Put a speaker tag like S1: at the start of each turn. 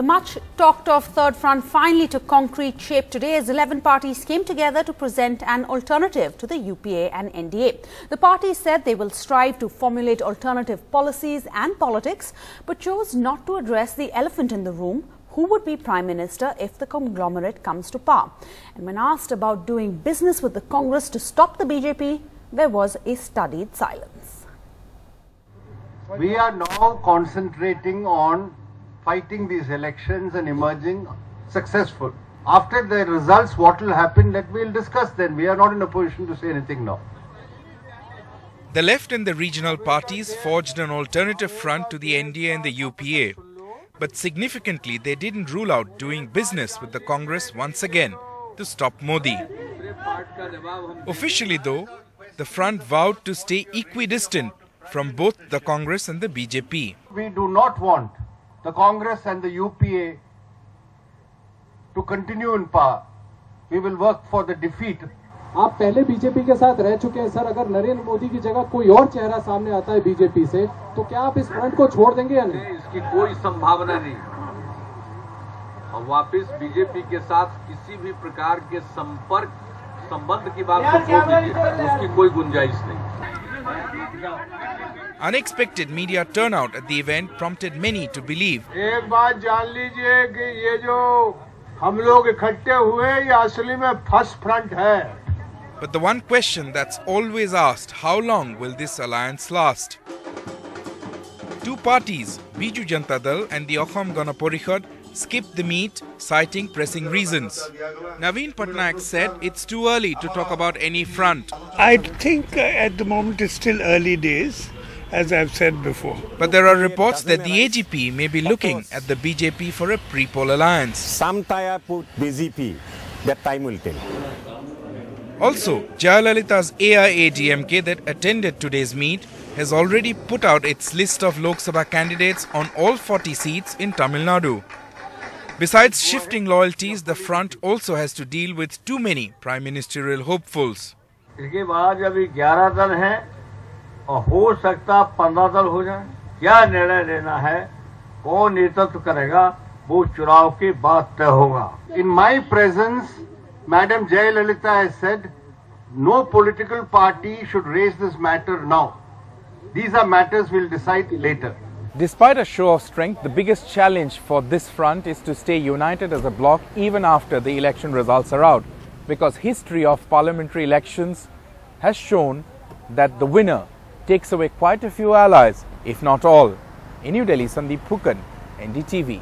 S1: The much talked of Third Front finally took concrete shape today as 11 parties came together to present an alternative to the UPA and NDA. The parties said they will strive to formulate alternative policies and politics, but chose not to address the elephant in the room: who would be Prime Minister if the conglomerate comes to power. And when asked about doing business with the Congress to stop the BJP, there was a studied silence.
S2: We are now concentrating on fighting these elections and emerging successful. After the results, what will happen, that we'll discuss then. We are not in a position to say anything now.
S3: The left and the regional parties forged an alternative front to the NDA and the UPA. But significantly, they didn't rule out doing business with the Congress once again to stop Modi. Officially though, the front vowed to stay equidistant from both the Congress and the BJP.
S2: We do not want the Congress and the UPA to continue in power. We will work for the defeat.
S4: आप पहले BJP के साथ रह चुके हैं sir, अगर नरेंद्र मोदी की जगह कोई और चेहरा सामने आता है बीजेपी से, तो क्या आप इस फ्रंट को छोड़ देंगे या नहीं?
S5: इसकी कोई संभावना नहीं। और वापस बीजेपी के साथ किसी भी प्रकार के संबंध की बात को छोड़ दीजिए, उसकी कोई गुंजाइश नहीं।
S3: Unexpected media turnout at the event prompted many to believe.
S2: एक बात जान लीजिए कि ये जो हम लोग इकट्ठे हुए, ये असली में फर्स्ट फ्रंट है.
S3: But the one question that's always asked: how long will this alliance last? Two parties, Biju Janata Dal and the Assam Gana Parishad, skipped the meet, citing pressing reasons. Naveen Patnaik said it's too early to talk about any front.
S6: I think at the moment it's still early days, as I've said before.
S3: But there are reports that the AGP may be looking at the BJP for a pre-poll alliance.
S7: Some tie-up with BJP, that time will tell.
S3: Also, Jayalalitha's AIADMK that attended today's meet has already put out its list of Lok Sabha candidates on all 40 seats in Tamil Nadu. Besides shifting loyalties, the front also has to deal with too many prime ministerial hopefuls.
S2: इसके बाद अभी 11 दल हैं और हो सकता 15 दल हो जाए. क्या निर्णय लेना है, कौन नेतृत्व करेगा, वो चुनाव के बाद तय होगा. In my presence, Madam Jayalalitha has said no political party should raise this matter now. These are matters we'll decide later.
S8: Despite a show of strength, the biggest challenge for this front is to stay united as a bloc even after the election results are out, because history of parliamentary elections has shown that the winner takes away quite a few allies, if not all. In New Delhi, Sandeep Phukan, NDTV.